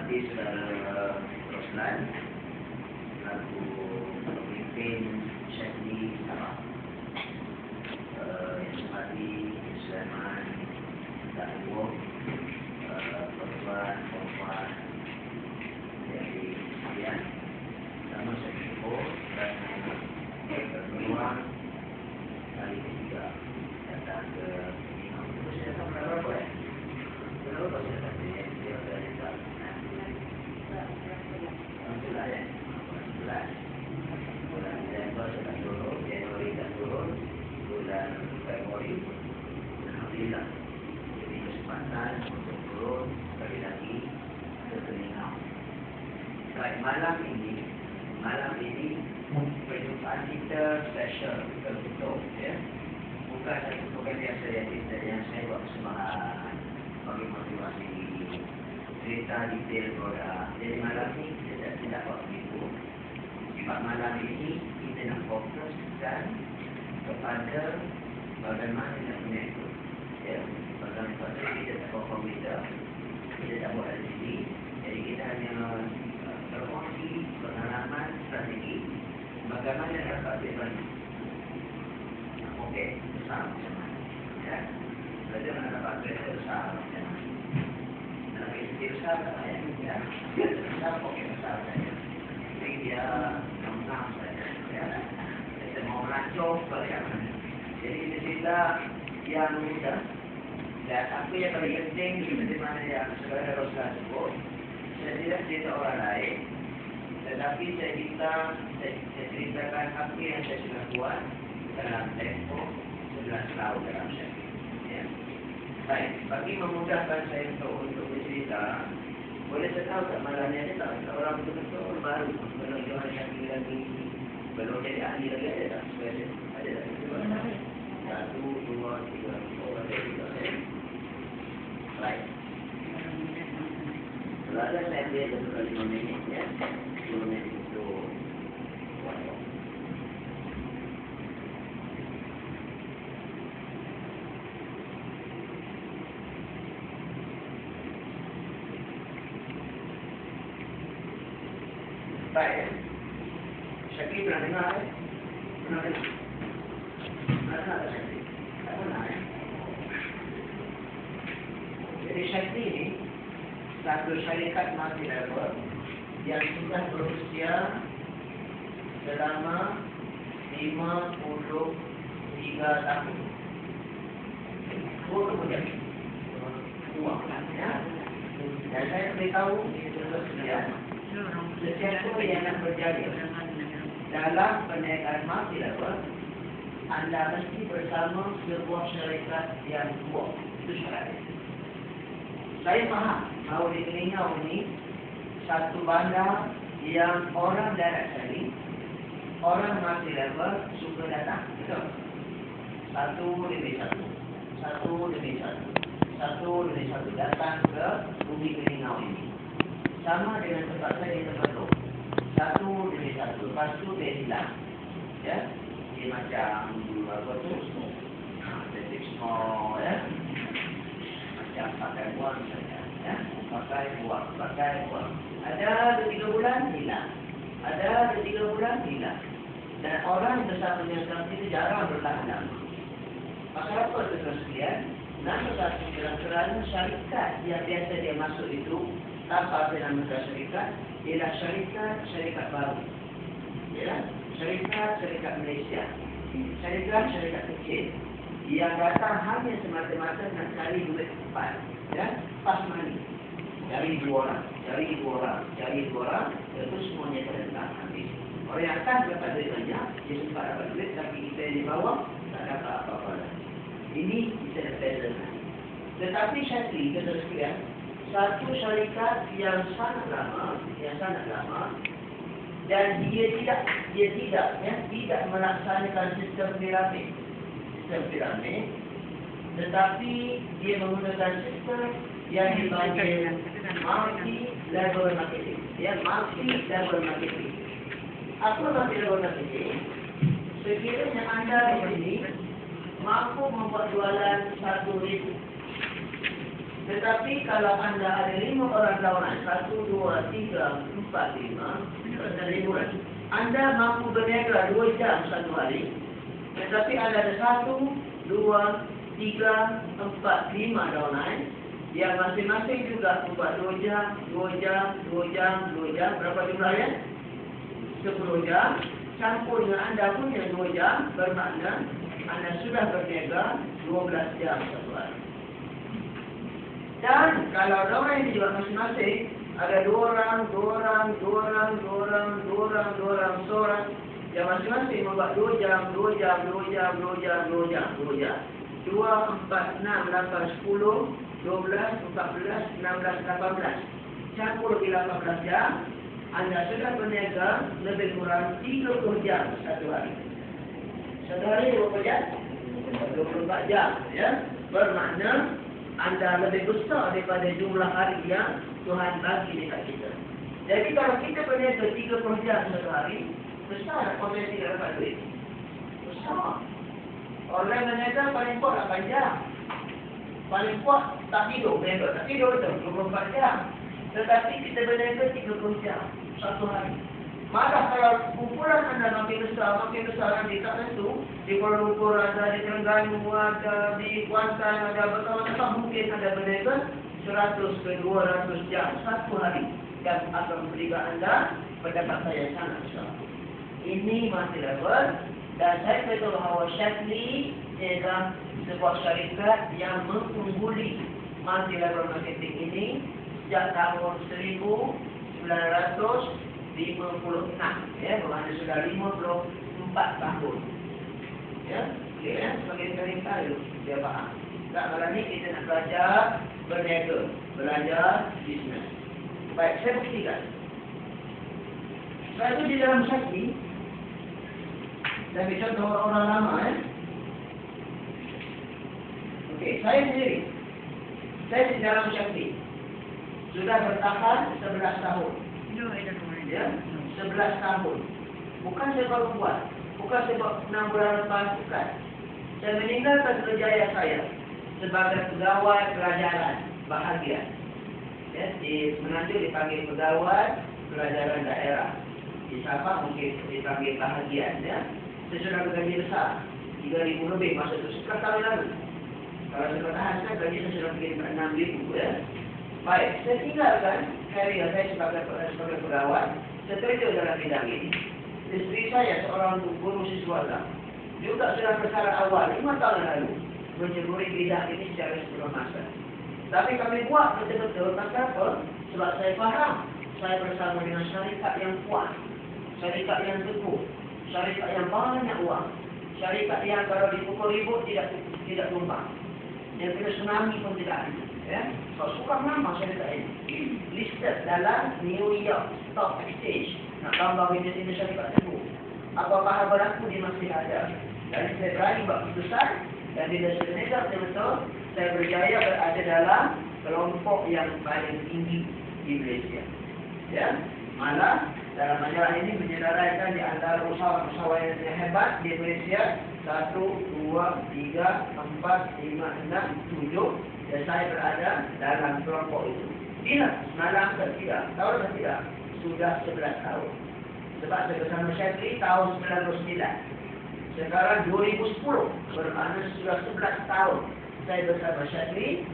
hormati Saudara Roslan selaku pemimpin Syekh Sabah, yang hormati Sulaiman Dakwah, perempuan dari sekalian, pertama saya bersyukur kerana berpeluang kali ketiga datang ke Imam. Saya datang berapa ya? Berapa saya datang dia dari Alhamdulillah ya. Alhamdulillah. Bulan Desember saya tak turun, Januari tak turun, bulan Februari Alhamdulillah. Jadi kesempatan untuk turun sekali lagi ke Terengganu. Baik, malam ini perjumpaan kita special, tertutup ya. Bukan biasa yang saya buat persembahan bagi motivasi cerita detail produk. Jadi malam ini kita tidak buat begitu. Sebab malam ini kita nak fokuskan kepada bagaimana kita punya itu. Ya, bagaimana kita tak buat komputer, kita tak buat LCD. Jadi kita hanya berfungsi pengalaman strategi bagaimana dapat dibantu. Okey, besar macam mana? Ya, bagaimana dapat kereta besar macam mana? Nah, kereta besar tak payah ya. Kereta besar okey besar saja. Jadi dia enam saja. Ya, kita mau melancong bagaimana? Jadi kita yang mudah dan apa yang paling penting seperti mana yang Saudara Roslan sebut. Saya tidak cerita orang lain, tetapi saya ceritakan apa yang saya sudah buat dalam tempoh 11 tahun dalam syakir. Ya. Baik, bagi memudahkan saya untuk bercerita, boleh saya tahu tak malam ni ada tak orang betul-betul baru belum join syakir lagi, belum jadi ahli lagi, ada tak? Ada tak? Satu, dua, tiga, empat, tiga. Baik. Kalau ada saya ambil betul 5 minit ya. 10 minit itu waktu. Baik ya. Syakir pernah dengar ya? Pernah dengar? Pernah dengar tak Syakir? Tak pernah ya? Jadi Syakir ni satu syarikat multilevel yang sudah berusia selama 53 tahun. Kemudian dua ya. Dan saya beritahu terus sekalian, sesiapa yang nak berjaya dalam perniagaan multilevel, anda mesti bersama sebuah syarikat yang kuat. Itu syarat. Saya faham bahawa di Terengganu ini satu bandar yang orang direct selling, orang multi-level suka datang. Betul? Satu demi satu datang ke bumi Terengganu ini. Sama dengan tempat saya di tempat itu. Satu demi satu. Lepas tu dia hilang. Ya? Dia macam apa tu? Detik small ya? Macam pakai buang saja, ya? Pakai buang. Ada 3 bulan hilang, ada 3 bulan hilang. Dan orang bersama dengan itu jarang bertahan lama. Maka apa itu sekalian? Nama satu kerana syarikat yang biasa dia masuk itu tanpa ada nama syarikat ialah syarikat baru. Ialah syarikat Malaysia, syarikat kecil yang datang hanya semata-mata nak cari duit cepat, ya, fast money. Cari dua orang, itu semuanya terhentak habis. Orang yang atas dapat duit banyak, dia sempat dapat duit, tapi kita yang di bawah tak dapat apa-apa lagi. Ini kita ada bezakan. Tetapi Syakir, kita sekalian, satu syarikat yang sangat lama, dan dia tidak melaksanakan sistem piramid, tetapi dia menggunakan sistem yang dipanggil multi-level marketing. Ya, multi-level marketing. Apa multi-level marketing? Sekiranya anda di sini mampu membuat jualan 1,000, Tetapi kalau anda ada 5 orang lawan, 1, 2, 3, 4, 5, dan 5 orang, anda mampu berniaga 2 jam satu hari. Tetapi anda ada 1, 2, 3, 4, 5 lawan yang masing-masing juga buat 2 jam, 2 jam, 2 jam, 2 jam. Berapa jumlahnya? 10 jam. Campur dengan anda punya 2 jam, bermakna anda sudah berniaga 12 jam satu hari. Dan kalau orang yang dijual masing-masing, ada 2 orang, 2 orang, 2 orang, 2 orang, 2 orang, 2 orang, seorang, yang masing-masing membuat 2 jam, 2 jam, 2 jam, 2 jam, 2 jam, 2 jam. 2, 4, 6, 8, 10, 12, 14, 16, 18. Campur di 18 jam, anda sudah berniaga lebih kurang 30 jam satu hari. Satu hari berapa jam? 24 jam. Ya? Bermakna anda lebih besar daripada jumlah hari yang Tuhan bagi dekat kita. Jadi kalau kita berniaga 30 jam satu hari, besar potensi dapat duit. Besar. Orang berniaga paling kuat 8 jam. Paling kuat tak tidur, berniaga tak tidur betul, 24 jam. Tetapi kita berniaga 30 jam satu hari. Malah kalau kumpulan anda makin besar nanti tak tentu. Di Kuala Lumpur ada, di Terengganu ada, di Kuantan ada, betul-betul mungkin ada berniaga 100 ke 200 jam satu hari. Dan akan memberikan anda pendapat saya sangat besar. Ini masih level. Dan saya beritahu bahawa Shadli ialah sebuah syarikat yang mengungguli multi-level marketing ini sejak tahun 1956, ya, bermakna sudah 54 tahun. Ya, okay, ya, sebagai cerita itu dia faham. Tak malam ni kita nak belajar berniaga, belajar bisnes. Baik, saya buktikan. Saya itu di dalam Shadli. Saya bicara contoh orang lama, ya. Okey, saya sendiri. Saya di dalam Shadli. Sudah bertahan 11 tahun. Ya, 11 tahun. Bukan saya baru buat. Bukan saya buat 6 bulan lepas, bukan. Saya meninggalkan kerjaya saya sebagai pegawai pelajaran bahagia. Ya, di Menanjung dipanggil pegawai pelajaran daerah. Di Sabah mungkin dipanggil bahagian, ya. Saya sudah bergaji besar, 3,000 lebih masa itu 11 tahun lalu. Kalau saya bertahan, saya gaji saya sudah pergi 6,000, ya. Baik, saya tinggalkan karier saya sebagai pegawai. Saya kerja dalam bidang ini. Isteri saya seorang guru siswa juga sudah bersara awal 5 tahun lalu menyeburi bidang ini secara sebelum masa. Tapi kami buat betul-betul apa? Sebab saya faham saya bersama dengan syarikat yang kuat, syarikat yang teguh, syarikat yang banyak uang, syarikat yang kalau dipukul ribut tidak tumbang, yang kena tsunami pun tidak ada. Ya, so suka nama syarikat ini listed dalam New York Stock Exchange. Nak tambah bisnes ini syarikat teguh. Apa-apa berlaku dia masih ada. Dan saya berani buat keputusan dan bila saya berniaga betul-betul, saya berjaya berada dalam kelompok yang paling tinggi di Malaysia. Ya, malah dalam majalah ini menyedaraikan di antara usahawan-usahawan yang hebat di Malaysia 1, 2, 3, 4, 5, 6, 7. Dan saya berada dalam kelompok itu. Bila? Semalam ke tidak? Tahu atau tidak? Sudah 11 tahun. Sebab saya bersama Shadli tahun 99. Sekarang 2010. Bermakna sudah 11 tahun saya bersama Shadli.